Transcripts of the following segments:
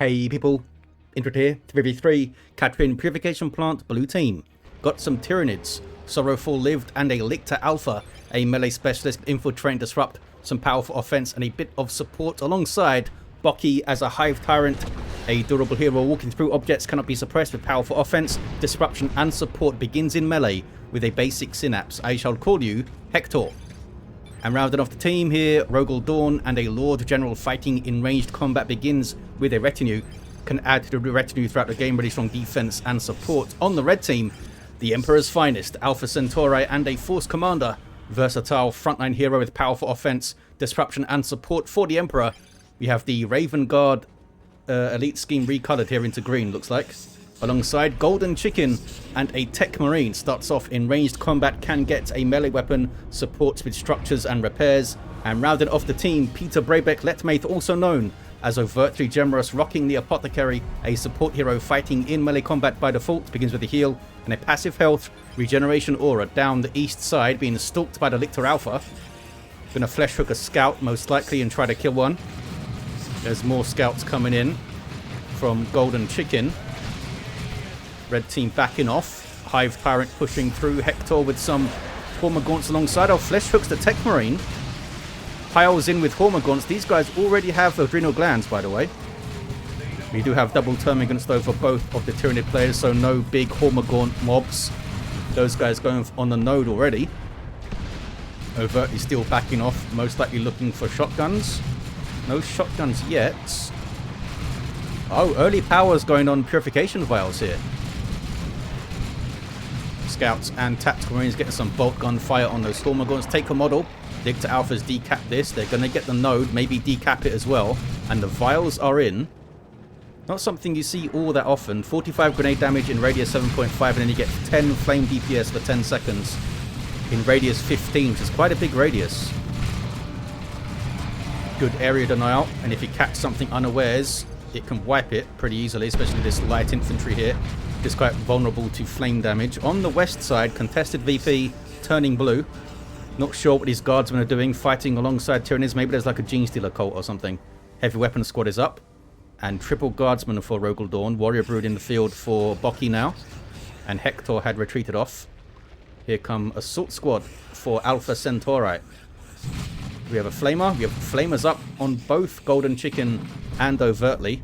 Hey people, Intro here, 3v3, Catherine Purification Plant, blue team. Got some Tyranids, SorroWfuL lived and a Lictor Alpha, a melee specialist, infiltrate and disrupt, some powerful offense and a bit of support alongside Bocchi as a Hive Tyrant, a durable hero walking through objects cannot be suppressed with powerful offense, disruption and support begins in melee with a basic synapse. I shall call you Hector. And rounding off the team here, Rogal, Dorn and a Lord General fighting in ranged combat begins with a retinue. Can add to the retinue throughout the game, really strong defense and support. On the red team, the Emperor's finest, Alpha Centauri and a Force Commander. Versatile frontline hero with powerful offense, disruption and support for the Emperor. We have the Raven Guard elite scheme recolored here into green, looks like. Alongside GoldenChicken and a Techmarine. Starts off in ranged combat, can get a melee weapon, supports with structures and repairs. And rounding off the team, Peter Brabeck-Letmathe, also known as overtly generous, rocking the Apothecary, a support hero fighting in melee combat by default, begins with a heal and a passive health regeneration aura down the east side, being stalked by the Lictor Alpha. Gonna flesh hook a scout most likely and try to kill one. There's more scouts coming in from GoldenChicken. Red team backing off. Hive Tyrant pushing through. Hector with some Hormagaunts alongside. Oh, flesh hooks the Techmarine. Piles in with Hormagaunts. These guys already have adrenal glands, by the way. We do have double Termagants though for both of the Tyranid players, so no big Hormagaunt mobs. Those guys going on the node already. Overtly still backing off, most likely looking for shotguns. No shotguns yet. Oh, early powers going on Purification Vials here. Scouts and Tactical Marines getting some bolt gun fire on those Hormagaunts. Take a model. Lictor Alphas decap this. They're going to get the node, maybe decap it as well. And the vials are in. Not something you see all that often. 45 grenade damage in radius 7.5, and then you get 10 flame DPS for 10 seconds in radius 15, which is quite a big radius. Good area denial, and if you catch something unawares, it can wipe it pretty easily, especially this light infantry here. It's quite vulnerable to flame damage. On the west side, contested VP turning blue. Not sure what these guardsmen are doing, fighting alongside Tyranids. Maybe there's like a Gene Stealer cult or something. Heavy weapon squad is up. And triple guardsmen for Rogal Dorn. Warrior Brood in the field for Bocchi now. And Hector had retreated off. Here come Assault Squad for Alpha Centauri. We have a Flamer. We have Flamers up on both GoldenChicken and Overtly.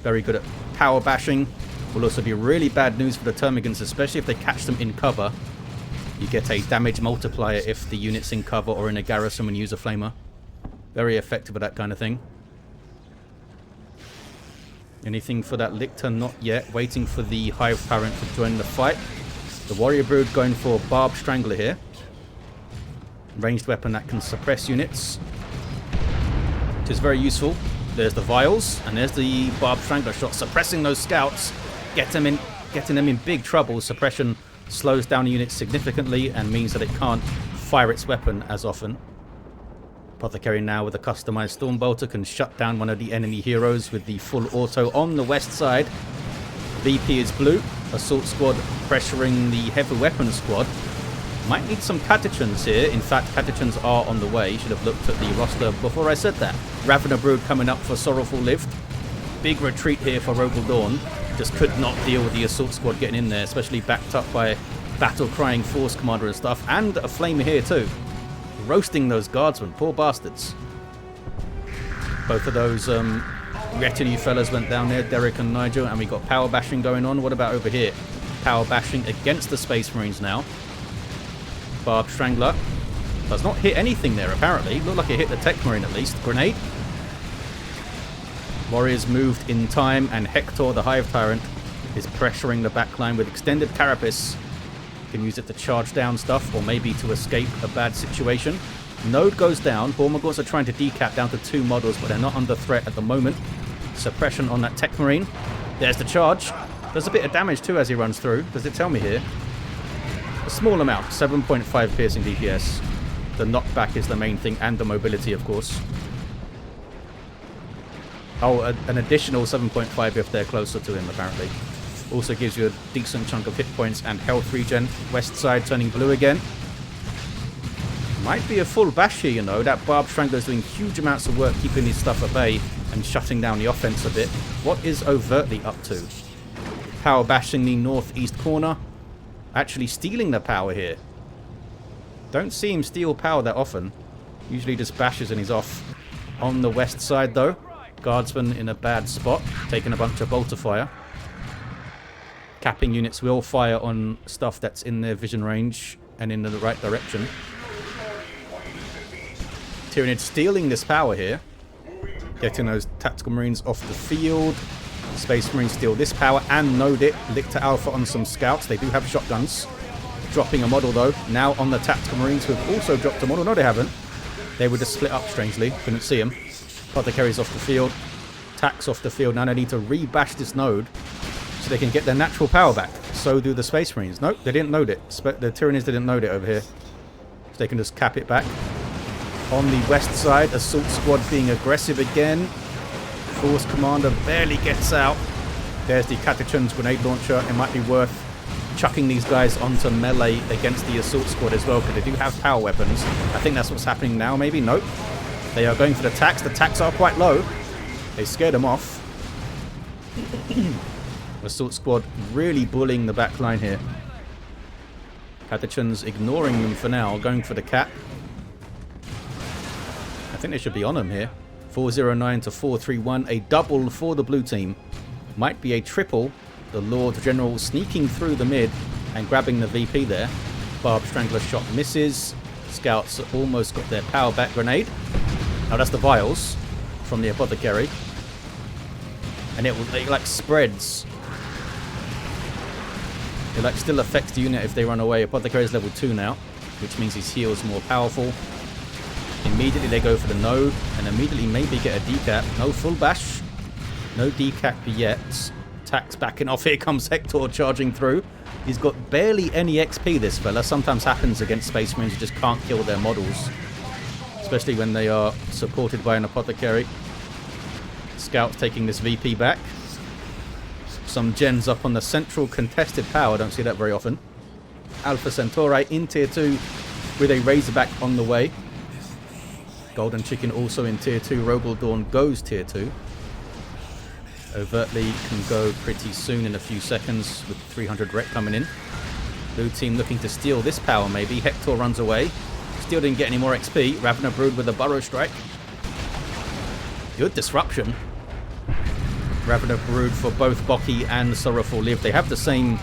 Very good at power bashing. Will also be really bad news for the Termagants, especially if they catch them in cover. You get a damage multiplier if the unit's in cover or in a garrison when you use a Flamer. Very effective at that kind of thing. Anything for that Lictor? Not yet. Waiting for the Hive Tyrant to join the fight. The Warrior Brood going for Barb Strangler here. Ranged weapon that can suppress units, which is very useful. There's the vials, and there's the Barb Strangler shot, suppressing those scouts, getting them in big trouble. Suppression slows down the unit significantly and means that it can't fire its weapon as often. Apothecary now with a customized Stormbolter can shut down one of the enemy heroes with the full auto on the west side. VP is blue. Assault Squad pressuring the heavy weapon squad. Might need some Catechans here. In fact, Catechans are on the way. Should have looked at the roster before I said that. Ravener Brood coming up for SorroWfuL lived. Big retreat here for Rogal Dorn. Just could not deal with the Assault Squad getting in there, especially backed up by battle-crying Force Commander and stuff. And a Flamer here too. Roasting those guardsmen. Poor bastards. Both of those retinue fellas went down there, Derek and Nigel, and we got power bashing going on. What about over here? Power bashing against the Space Marines now. Barb Strangler does not hit anything there, apparently. Looked like it hit the Techmarine at least. Grenade. Warriors moved in time, and Hector, the Hive Tyrant, is pressuring the backline with extended carapace. Can use it to charge down stuff, or maybe to escape a bad situation. Node goes down. Hormagaunts are trying to decap down to 2 models, but they're not under threat at the moment. Suppression on that Techmarine. There's the charge. Does a bit of damage too as he runs through. Does it tell me here? A small amount, 7.5 piercing DPS. The knockback is the main thing, and the mobility, of course. Oh, an additional 7.5 if they're closer to him, apparently. Also gives you a decent chunk of hit points and health regen. West side turning blue again. Might be a full bash here, you know. That Barb Strangler's doing huge amounts of work keeping his stuff at bay and shutting down the offense a bit. What is Overtly up to? Power bashing the northeast corner. Actually stealing the power here. Don't see him steal power that often. Usually just bashes and he's off. On the west side though, Guardsman in a bad spot, taking a bunch of bolter fire. Capping units will fire on stuff that's in their vision range and in the right direction. Tyranids stealing this power here. Getting those tactical marines off the field. Space Marines steal this power and node it. Lictor Alpha on some scouts. They do have shotguns. Dropping a model though. Now on the tactical marines who have also dropped a model. No, they haven't. They were just split up strangely. Couldn't see them. Apothecary's off the field. Tax off the field. Now they need to re-bash this node so they can get their natural power back. So do the Space Marines. Nope, they didn't node it. The Tyranids didn't node it over here. So they can just cap it back. On the west side, Assault Squad being aggressive again. Force Commander barely gets out. There's the Catachan's grenade launcher. It might be worth chucking these guys onto melee against the Assault Squad as well, because they do have power weapons. I think that's what's happening now, maybe? Nope. They are going for the tax. The tax are quite low. They scared them off. Assault Squad really bullying the back line here. Catachan's ignoring them for now, going for the cap. I think they should be on them here. 409 to 431. A double for the blue team. Might be a triple. The Lord General sneaking through the mid and grabbing the VP there. Barb Strangler shot misses. Scouts almost got their power back grenade. Now that's the vials from the Apothecary. And it like spreads. It like still affects the unit if they run away. Apothecary is level 2 now, which means his heal is more powerful. Immediately they go for the node and immediately maybe get a decap. No full bash. No decap yet. Tax backing off. Here comes Hector charging through. He's got barely any XP, this fella. Sometimes happens against Space Marines who just can't kill their models. Especially when they are supported by an Apothecary. Scouts taking this VP back. Some gens up on the central contested power. Don't see that very often. Alpha Centauri in tier 2 with a Razorback on the way. GoldenChicken also in tier 2. Rogal Dorn goes tier 2. Overtly can go pretty soon in a few seconds with 300 rec coming in. Blue team looking to steal this power maybe. Hector runs away. Still didn't get any more XP. Ravener Brood with a Burrow Strike. Good disruption. Ravener Brood for both bocchi and SorroWfuL live. They have the same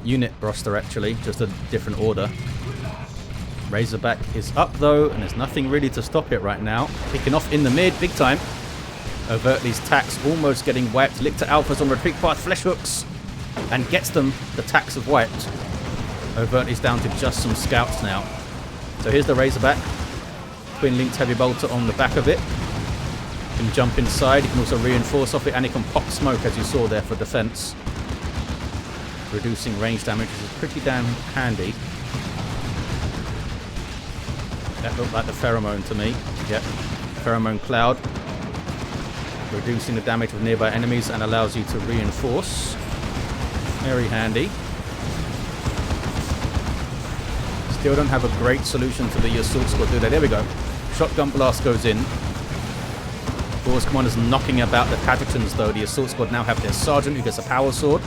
unit roster actually, just a different order. Razorback is up though, and there's nothing really to stop it right now. Picking off in the mid, big time. Overtly's tax almost getting wiped. Lictor Alpha's on retreat path, flesh hooks, and gets them. The tax have wiped. Overtly's down to just some scouts now. So here's the Razorback. Twin linked heavy bolter on the back of it. Can jump inside. He can also reinforce off it, and he can pop smoke as you saw there for defense. Reducing range damage, which is pretty damn handy. That looked like the pheromone to me. Yep, pheromone cloud. Reducing the damage of nearby enemies and allows you to reinforce. Very handy. Still don't have a great solution to the Assault Squad, do they? There we go. Shotgun blast goes in. Force Commander's knocking about the Catachans though. The Assault Squad now have their Sergeant who gets a power sword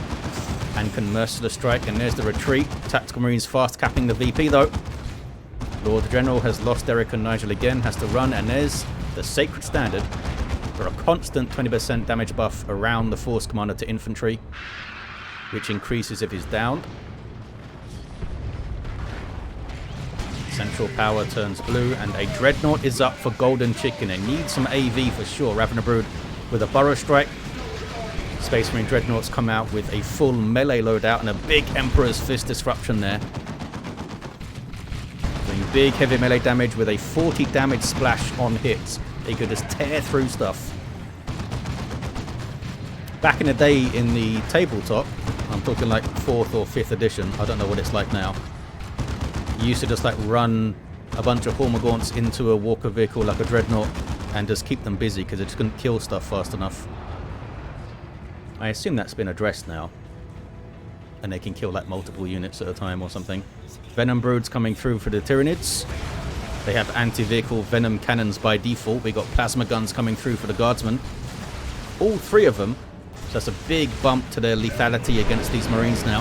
and can merciless strike. And there's the retreat. Tactical Marines fast capping the VP though. Lord General has lost Eric and Nigel again. Has to run, and there's the Sacred Standard for a constant 20% damage buff around the Force Commander to infantry, which increases if he's down. Central power turns blue, and a Dreadnought is up for GoldenChicken. They need some AV for sure. Ravener Brood with a Burrow Strike. Space Marine Dreadnoughts come out with a full melee loadout and a big Emperor's Fist disruption there. Doing big heavy melee damage with a 40 damage splash on hits. They could just tear through stuff. Back in the day in the tabletop, I'm talking like 4th or 5th edition, I don't know what it's like now. You used to just like run a bunch of Hormagaunts into a walker vehicle like a Dreadnought and just keep them busy because they just couldn't kill stuff fast enough. I assume that's been addressed now. And they can kill like multiple units at a time or something. Venom Broods coming through for the Tyranids. They have anti-vehicle venom cannons by default. We got plasma guns coming through for the guardsmen. All three of them. So that's a big bump to their lethality against these marines now.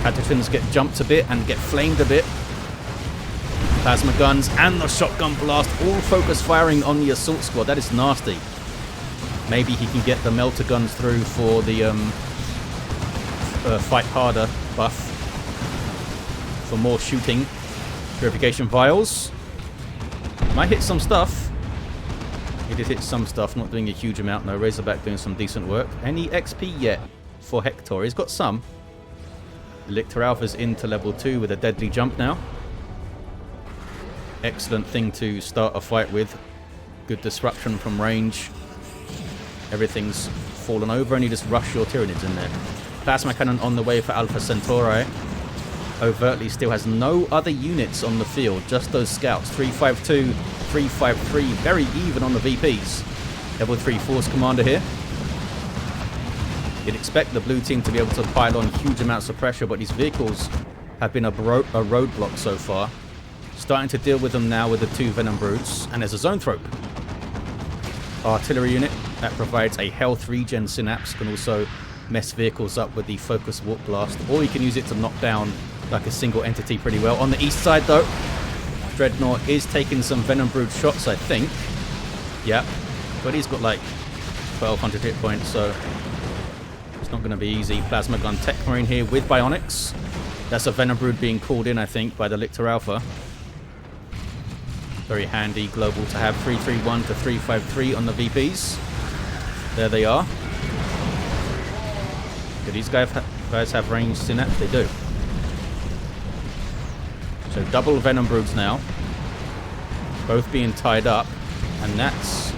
Catachins get jumped a bit and get flamed a bit. Plasma guns and the shotgun blast all focus firing on the assault squad. That is nasty. Maybe he can get the melter guns through for the fight harder buff for more shooting. Purification vials might hit some stuff. He did hit some stuff, not doing a huge amount. No, Razorback doing some decent work. Any XP yet for Hector? He's got some. Lictor Alpha's into level 2 with a deadly jump now. Excellent thing to start a fight with. Good disruption from range. Everything's fallen over and you just rush your Tyranids in there. Plasma cannon on the way for Alpha Centauri. Overtly still has no other units on the field, just those scouts. 352, 353, very even on the VPs. Level 3 Force Commander here. You'd expect the blue team to be able to pile on huge amounts of pressure, but these vehicles have been a roadblock so far. Starting to deal with them now with the 2 Venom Broods, and there's a Zone Thrope. Artillery unit that provides a health regen synapse, can also mess vehicles up with the Focus Warp Blast, or you can use it to knock down like a single entity pretty well. On the east side though, Dreadnought is taking some Venom Brood shots, I think. Yeah, but he's got like 1200 hit points, so it's not going to be easy. Plasma Gun Techmarine here with Bionics. That's a Venom Brood being called in, I think, by the Lictor Alpha. Very handy global to have. 331 to 353 on the VPs. There they are. Do these guys have ranged synapse? They do. So double Venom Broods now. Both being tied up. And that's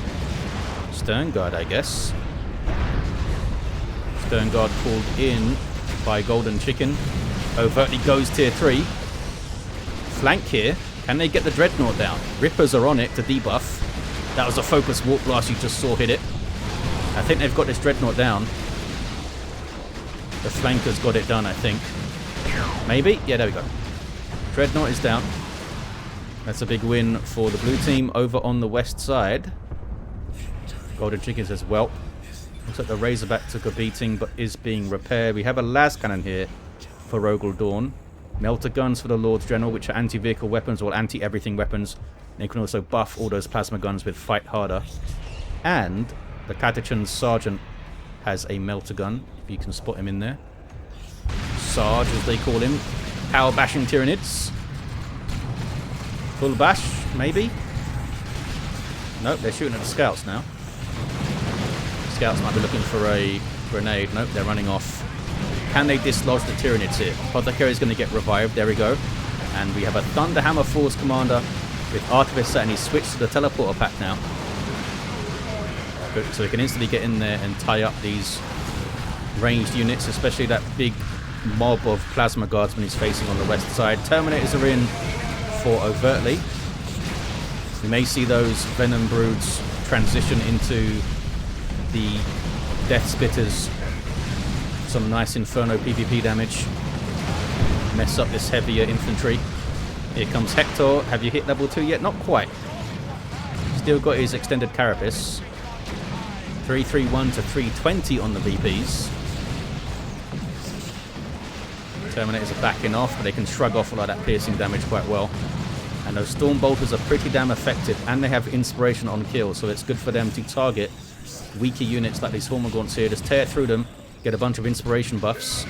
Sternguard, I guess. Sternguard called in by GoldenChicken. Overtly goes tier 3. Flank here. Can they get the Dreadnought down? Rippers are on it to debuff. That was a Focus Warp Blast you just saw hit it. I think they've got this Dreadnought down. The flankers got it done, I think. Maybe? Yeah, there we go. Dreadnought is down. That's a big win for the blue team. Over on the west side, GoldenChicken says, well, looks like the Razorback took a beating but is being repaired. We have a las cannon here for Rogal Dorn. Melter guns for the Lords General, which are anti-vehicle weapons or anti-everything weapons. They can also buff all those plasma guns with Fight Harder. And the Catachan Sergeant has a melter gun, if you can spot him in there. Sarge, as they call him. Power bashing Tyranids. Full bash, maybe? Nope, they're shooting at the scouts now. Scouts might be looking for a grenade. Nope, they're running off. Can they dislodge the Tyranids here? Apothecary is going to get revived. There we go. And we have a Thunderhammer Force Commander with Artificer, and he's switched to the Teleporter pack now. Good. So he can instantly get in there and tie up these ranged units, especially that big mob of Plasma Guardsmen he's facing on the west side. Terminators are in for Overtly. We may see those Venom Broods transition into the Death Spitters. Some nice Inferno PvP damage. Mess up this heavier infantry. Here comes Hector. Have you hit level 2 yet? Not quite. Still got his extended carapace. 331 to 320 on the VPs. Terminators are backing off, but they can shrug off a lot of that piercing damage quite well. And those Storm Bolters are pretty damn effective, and they have inspiration on kill, so it's good for them to target weaker units like these Hormagaunts here. Just tear through them, get a bunch of inspiration buffs,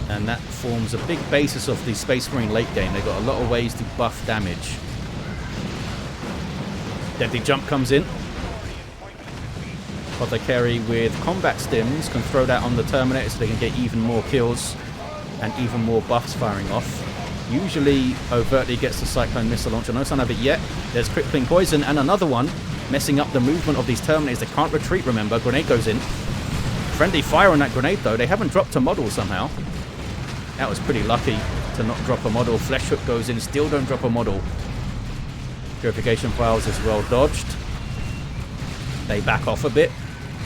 and that forms a big basis of the Space Marine late game. They've got a lot of ways to buff damage. Deadly Jump comes in. Apothecary with combat stims can throw that on the Terminator so they can get even more kills and even more buffs firing off. Usually Overtly gets the Cyclone Missile Launcher. No sign of it yet. There's Crippling Poison and another one messing up the movement of these Terminators. They can't retreat, remember. Grenade goes in. Friendly fire on that grenade though. They haven't dropped a model somehow. That was pretty lucky to not drop a model. Flesh Hook goes in. Still don't drop a model. Purification Files is well dodged. They back off a bit.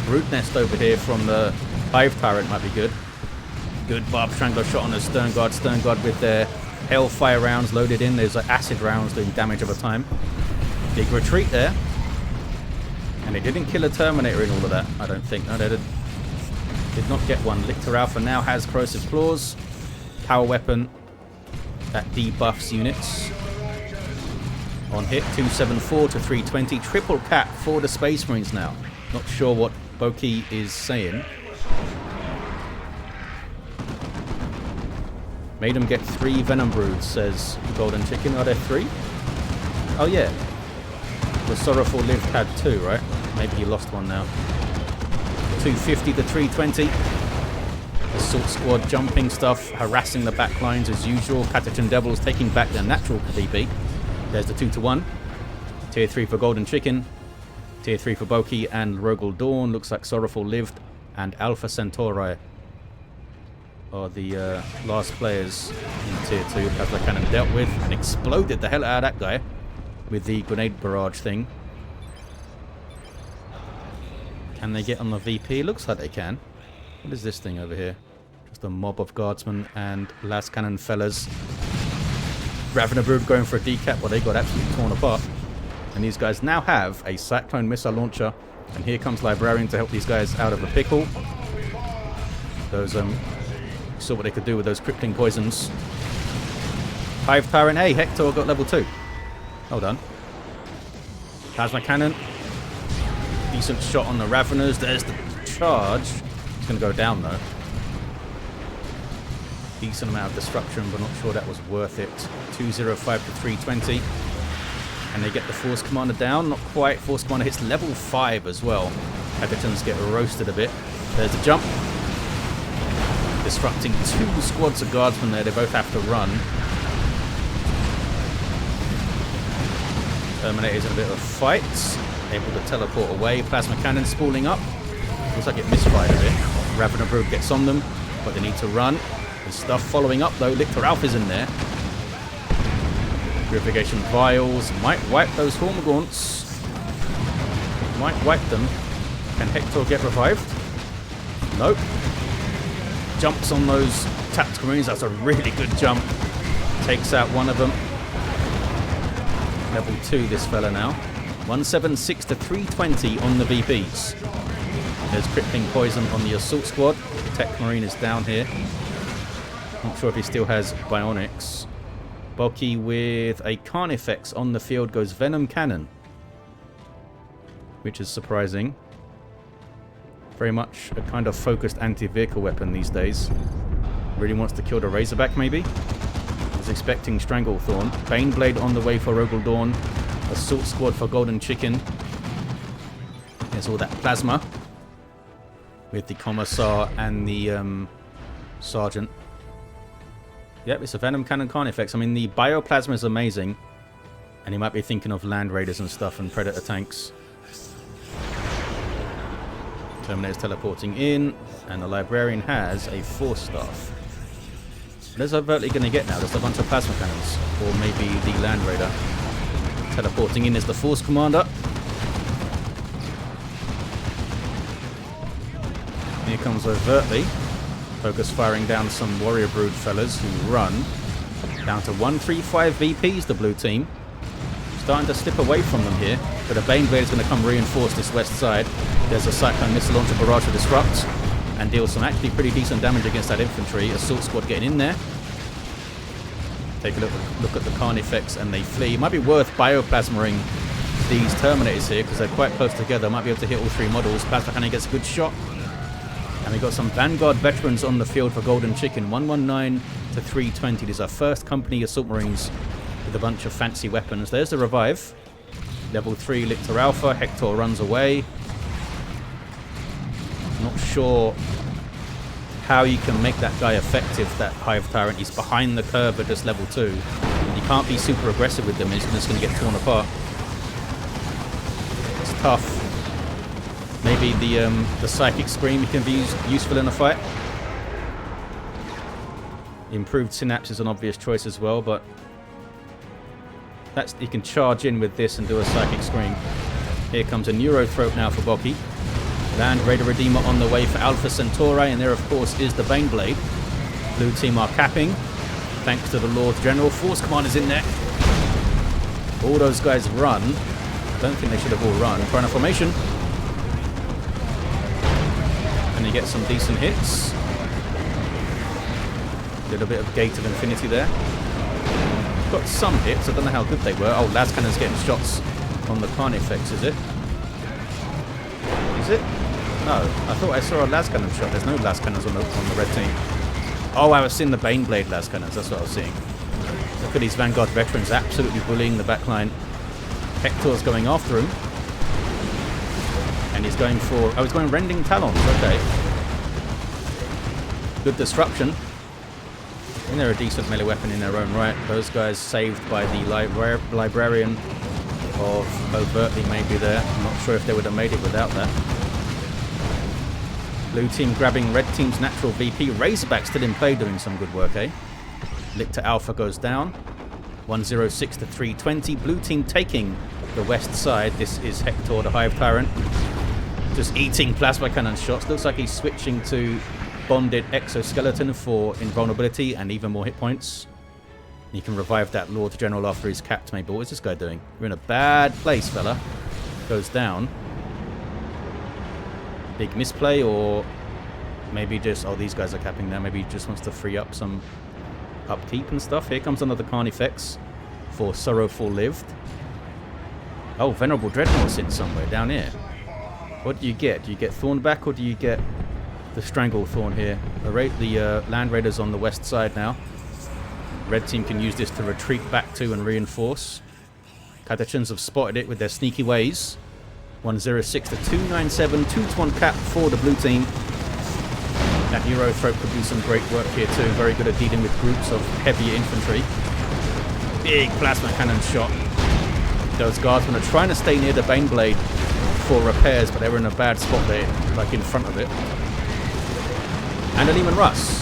Brute Nest over here from the Hive Tyrant might be good. Good Barb Strangler shot on the Sternguard. Sternguard with their Hellfire rounds loaded in. There's acid rounds doing damage over time. Big retreat there. And they didn't kill a Terminator in all of that, I don't think. No, they did not get one. Lictor Alpha now has Corrosive Claws. Power weapon that debuffs units. On hit, 274 to 320. Triple cap for the Space Marines now. Not sure what Bocchi is saying. Made him get 3 Venom Broods, says GoldenChicken. Are there 3? Oh yeah. The SorroWfuL lived had 2, right? Maybe he lost one now. 250 to 320. Assault squad jumping stuff, harassing the back lines as usual. Catachan Devils taking back their natural DP. There's the 2-to-1. Tier 3 for GoldenChicken. Tier 3 for Bocchi and Rogal Dorn. Looks like SorroWfuL lived and Alpha Centauri are the last players in Tier 2. Plasma Cannon dealt with and exploded the hell out of that guy with the grenade barrage thing. Can they get on the VP? Looks like they can. What is this thing over here? Just a mob of guardsmen and las cannon fellas. Ravener Brood going for a decap. Well, they got absolutely torn apart. And these guys now have a Cyclone missile launcher. And here comes Librarian to help these guys out of a pickle. Those saw what they could do with those crippling poisons. Hive Tyrant. Hey, Hector got level 2. Well done. Plasma cannon. Decent shot on the Raveners. There's the charge. It's going to go down though. Decent amount of destruction, but not sure that was worth it. 205 to 320. And they get the Force Commander down. Not quite. Force Commander hits level 5 as well. Catachans get roasted a bit. There's the jump. Disrupting 2 squads of guardsmen there. They both have to run. Terminator's in a bit of a fight. Able to teleport away. Plasma cannon spooling up. Looks like it misfired a bit. Ravener Brood gets on them, but they need to run. There's stuff following up though. Lictor Alpha's in there. Purification Vials. Might wipe those Hormagaunts. Might wipe them. Can Hector get revived? Nope. Jumps on those Tactical Marines. That's a really good jump. Takes out one of them. Level 2 this fella now. 176 to 320 on the VPs. There's crippling poison on the assault squad. Techmarine is down here. Not sure if he still has bionics. Bocchi with a Carnifex on the field goes Venom Cannon, which is surprising. Very much a kind of focused anti-vehicle weapon these days. Really wants to kill the Razorback maybe. Was expecting Stranglethorn. Baneblade on the way for Rogal Dorn. Assault squad for GoldenChicken. There's all that plasma with the Commissar and the Sergeant. Yep, it's a Venom Cannon Carnifex. I mean, the Bioplasma is amazing. And he might be thinking of Land Raiders and stuff and Predator tanks. Terminator's teleporting in. And the Librarian has a Force Staff. What is overtly going to get now? Just a bunch of Plasma Cannons. Or maybe the Land Raider. Teleporting in is the Force Commander. Here comes overtly. Focus firing down some Warrior Brood fellas who run. Down to 135 VPs, the blue team. Starting to slip away from them here. But a Baneblade is going to come reinforce this west side. There's a Cyclone missile launcher barrage to disrupt. And deal some actually pretty decent damage against that infantry. Assault squad getting in there. Take a look at the Carnifex and they flee. Might be worth bioplasmering these Terminators here because they're quite close together. Might be able to hit all 3 models. Plasma Cannon gets a good shot. And we've got some Vanguard veterans on the field for GoldenChicken. 119 to 320. These are first company Assault Marines with a bunch of fancy weapons. There's the revive. Level 3 Lictor Alpha. Hector runs away. Not sure how you can make that guy effective, that Hive Tyrant. He's behind the curve at just level 2. You can't be super aggressive with them. He's just going to get torn apart. It's tough. Maybe the Psychic Scream can be useful in a fight. Improved Synapse is an obvious choice as well, but you can charge in with this and do a Psychic Scream. Here comes a Neurothrope now for Bocchi. Land Raider Redeemer on the way for Alpha Centauri, and there of course is the Baneblade. Blue team are capping. thanks to the Lord General. Force Commanders in there. All those guys run. Don't think they should have all run. Prone formation. And you get some decent hits. A little bit of Gate of Infinity there. Got some hits. I don't know how good they were. Oh, Las Cannon's getting shots on the Carnifex, is it? Is it? No. I thought I saw a Las Cannon shot. There's no Las Cannons on the red team. Oh, I was seeing the Baneblade Las Cannons. That's what I was seeing. Look at these Vanguard veterans absolutely bullying the backline. Hector's going after him. And he's going for... Oh, he's going Rending Talons. Okay. Good disruption. And they're a decent melee weapon in their own right. Those guys saved by the Librarian of Overtly maybe there. I'm not sure if they would have made it without that. Blue team grabbing red team's natural VP. Razorback still in play doing some good work, eh? Lictor Alpha goes down. 106 to 320. Blue team taking the west side. This is Hector, the Hive Tyrant. Just eating plasma cannon shots. Looks like he's switching to bonded exoskeleton for invulnerability and even more hit points. You can revive that Lord General after he's capped maybe. What is this guy doing? You're in a bad place, fella. Goes down. Big misplay, or maybe just... Oh, these guys are capping now. Maybe he just wants to free up some upkeep and stuff. Here comes another Carnifex for SorroWfuL lived. Oh, Venerable Dreadnought sits somewhere down here. What do you get? Do you get Thorn back, or do you get the Strangle Thorn here? The Land Raiders on the west side now. Red team can use this to retreat back to and reinforce. Catachans have spotted it with their sneaky ways. 106 to 297, 2-1 cap for the blue team. That Hero Throat could do some great work here too. Very good at dealing with groups of heavier infantry. Big plasma cannon shot. Those guardsmen are trying to stay near the Baneblade for repairs, but they were in a bad spot there, like in front of it. And a Lehman Russ.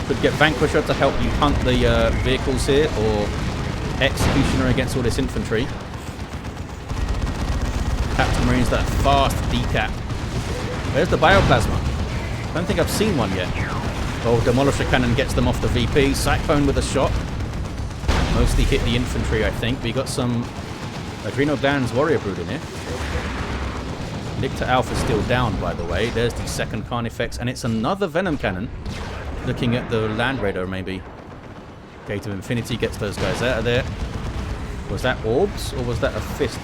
Could get Vanquisher to help you hunt the vehicles here, or Executioner against all this infantry. Captain Marine's that fast decap. Where's the Bioplasma? I don't think I've seen one yet. Oh, Demolisher Cannon gets them off the VP. Cyclone with a shot. Mostly hit the infantry, I think. We got some Adrenal Glands Warrior Brood in here. Lictor Alpha still down, by the way. There's the second Carnifex, and it's another Venom Cannon. Looking at the Land Raider, maybe. Gate of Infinity gets those guys out of there. Was that Orbs, or was that a Fist?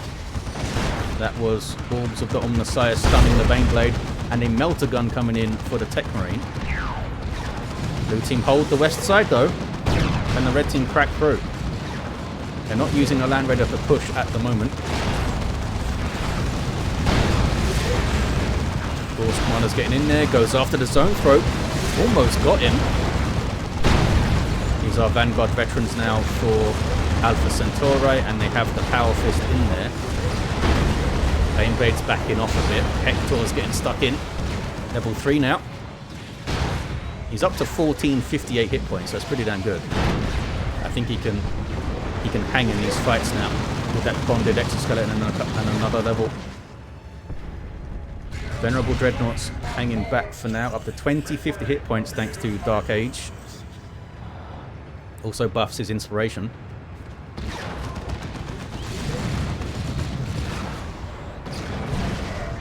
That was Orbs of the Omnissiah stunning the Baneblade, and a Melter Gun coming in for the Techmarine. Blue team hold the west side, though, and the red team crack through. They're not using the Land Raider to push at the moment. Force Commander's getting in there, goes after the Zone Throat. Almost got him. These are Vanguard veterans now for Alpha Centauri, and they have the Power Fist in there. Baneblade's backing off a bit. Hector's getting stuck in. Level 3 now. He's up to 1458 hit points, so that's pretty damn good. I think he can hang in these fights now with that bonded exoskeleton and another level. Venerable Dreadnoughts hanging back for now, up to 2050 hit points thanks to Dark Age. Also buffs his inspiration.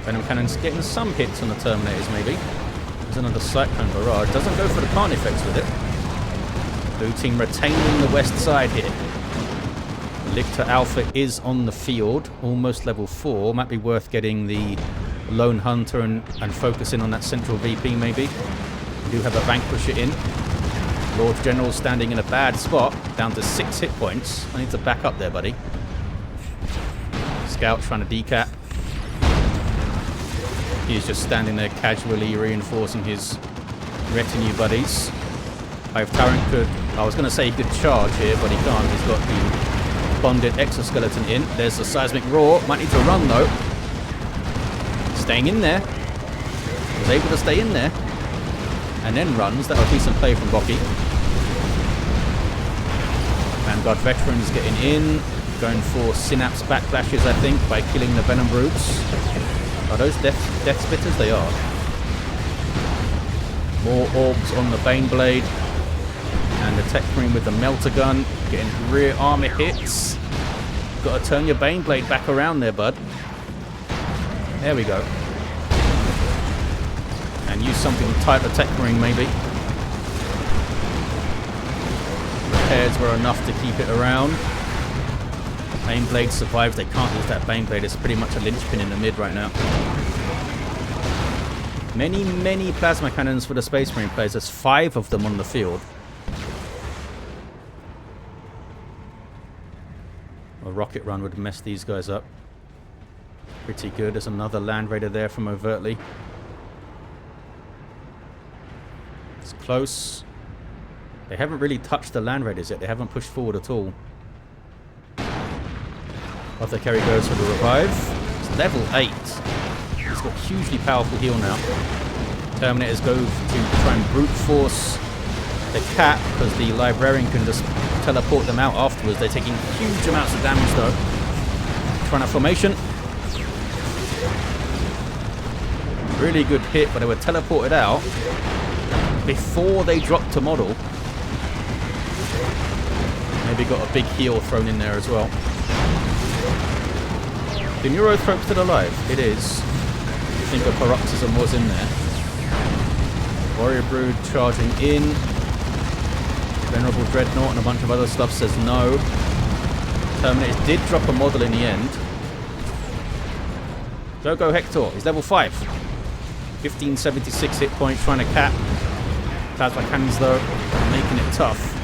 Venom Cannon's getting some hits on the Terminators maybe. There's another Cyclone Barrage. Doesn't go for the Carnifex with it. Blue team retaining the west side here. Lictor Alpha is on the field, almost level 4. Might be worth getting the Lone Hunter and focusing on that central VP maybe. We do have a Vanquisher in. Lord General standing in a bad spot, down to 6 hit points. I need to back up there, buddy. Scout trying to decap. He's just standing there casually reinforcing his retinue buddies. Hive Tyrant could... I was going to say he could charge here, but he can't. He's got the bonded exoskeleton in. There's the Seismic Roar. Might need to run, though. Staying in there. Was able to stay in there. And then runs. That was decent play from bocchi. Vanguard veterans getting in. Going for Synapse backflashes, I think, by killing the Venom Brutes. Are those death spitters? They are. More orbs on the Baneblade. And the Techmarine with the melter gun, getting rear armor hits. Got to turn your Baneblade back around there, bud. There we go. And use something type of Techmarine maybe. Repairs were enough to keep it around. Baneblade survives. They can't lose that Baneblade. It's pretty much a linchpin in the mid right now. Many plasma cannons for the Space Marine players. There's 5 of them on the field. A rocket run would mess these guys up. Pretty good. There's another Land Raider there from overtly. It's close. They haven't really touched the Land Raiders yet. They haven't pushed forward at all. Apothecary goes for the revive. It's level 8. He's got hugely powerful heal now. Terminators go to try and brute force the cat because the librarian can just teleport them out afterwards. They're taking huge amounts of damage though. Trying a formation. Really good hit, but they were teleported out before they dropped to model. Maybe got a big heal thrown in there as well. The Neurothrope's still alive. It is. I think a paroxysm was in there. Warrior Brood charging in. Venerable Dreadnought and a bunch of other stuff says no. Terminators did drop a model in the end. Go Hector. He's level 5. 1576 hit points, trying to cap. Plasma cannons though, making it tough.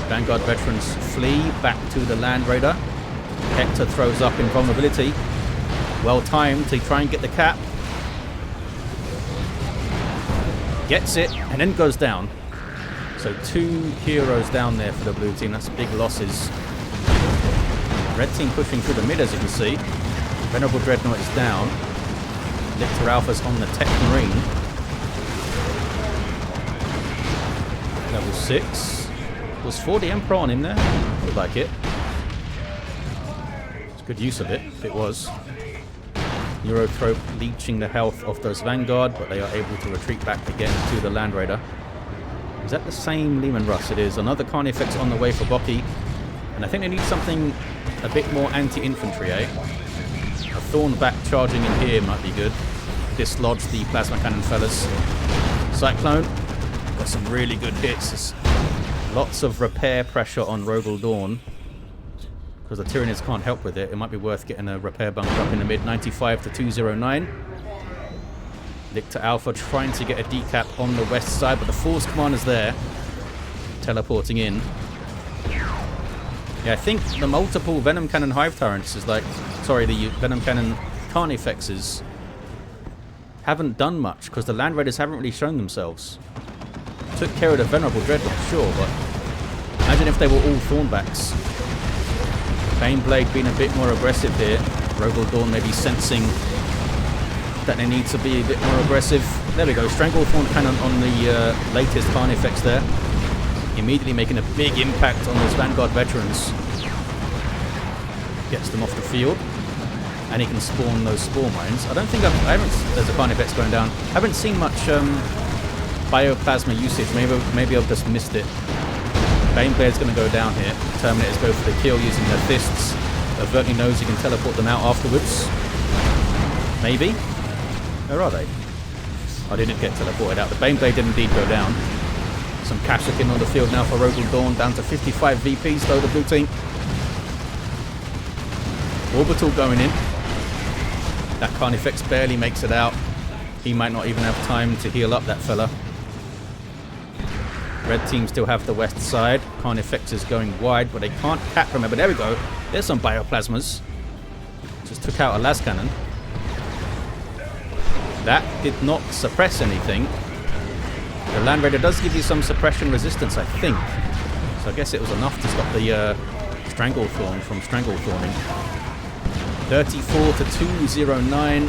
Vanguard veterans flee back to the Land Raider. Hector throws up invulnerability. Well timed to try and get the cap. Gets it and then goes down. So 2 heroes down there for the blue team. That's big losses. Red team pushing through the mid, as you can see. Venerable Dreadnought is down. Lictor Alpha's on the Techmarine. Level 6. Was 40 Emperor on him there? Looked like it. It's good use of it, if it was. Neurothrope leeching the health of those Vanguard, but they are able to retreat back again to the Land Raider. Is that the same Lehman Russ? It is. Another Carnifex on the way for bocchi. And I think they need something a bit more anti-infantry, eh? A Thornback charging in here might be good. Dislodge the plasma cannon fellas. Cyclone. Got some really good hits. There's lots of repair pressure on Rogal Dorn. Because the Tyranids can't help with it. It might be worth getting a repair bunker up in the mid. 95 to 209. Lictor Alpha trying to get a decap on the west side, but the Force Commander's there. Teleporting in. Yeah, I think the multiple Venom Cannon Hive Tyrants is like... Sorry, the Venom Cannon Carnifexes haven't done much, because the Land Raiders haven't really shown themselves. Took care of the Venerable Dreadnought, sure, but... Imagine if they were all Thornbacks. Baneblade being a bit more aggressive here. Rogal Dorn maybe sensing that they need to be a bit more aggressive. There we go, Stranglethorn Cannon on the latest Carnifex there. Immediately making a big impact on those Vanguard veterans. Gets them off the field. And he can spawn those Spore Mines. I don't think there's a Carnifex going down. I haven't seen much Bioplasma usage. Maybe I've just missed it. Baneblade's going to go down here. Terminators go for the kill using their fists. Overtly knows he can teleport them out afterwards. Maybe. Where are they? I didn't get teleported out. The Baneblade did indeed go down. Some Kashyyykin on the field now for Rogal Dorn. Down to 55 VPs though, the blue team. Orbital going in. That Carnifex barely makes it out. He might not even have time to heal up that fella. Red team still have the west side. Carnifex is going wide, but they can't cap from it. But there we go. There's some Bioplasmas. Just took out a las cannon. That did not suppress anything. The Land Raider does give you some suppression resistance, I think. So I guess it was enough to stop the Stranglethorn from Stranglethorning. 34 to 209.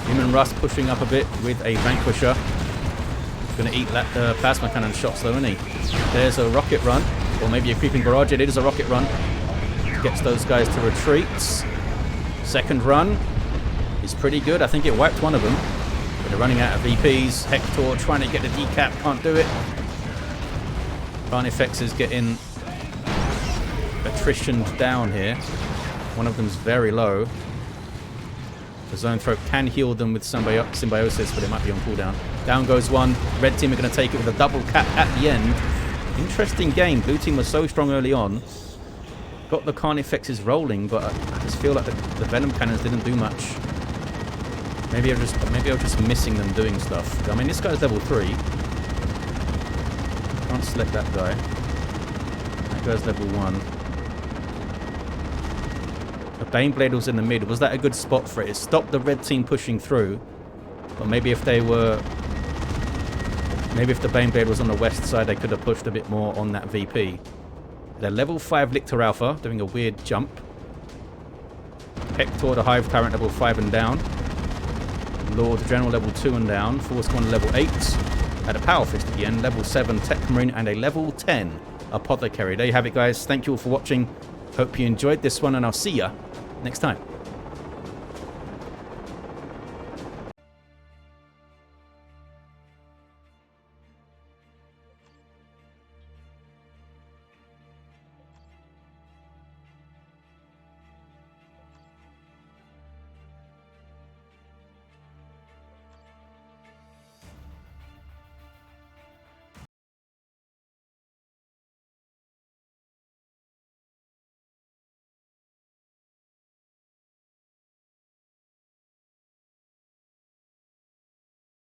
Human Rust pushing up a bit with a Vanquisher. Going to eat that plasma cannon shots though, isn't he? There's a rocket run. Or maybe a creeping barrage. It is a rocket run. Gets those guys to retreat. Second run is pretty good. I think it wiped one of them. But they're running out of VPs. Hector trying to get the decap. Can't do it. Carnifex is getting attritioned down here. One of them's very low. The Zone Throat can heal them with Symbiosis, but it might be on cooldown. Down goes one. Red team are going to take it with a double cap at the end. Interesting game. Blue team was so strong early on. Got the Carnifexes rolling, but I just feel like the Venom Cannons didn't do much. Maybe I was just missing them doing stuff. I mean, this guy's level 3. Can't select that guy. That guy's level 1. The Baneblade was in the mid. Was that a good spot for it? It stopped the red team pushing through. But maybe if the Baneblade was on the west side, they could have pushed a bit more on that VP. They're level 5 Lictor Alpha, doing a weird jump. Hector, the Hive Tyrant, level 5 and down. Lord General, level 2 and down. Force Commander, level 8. Had a Power Fist at the end, level 7 Techmarine, and a level 10 Apothecary. There you have it, guys. Thank you all for watching. Hope you enjoyed this one, and I'll see ya next time.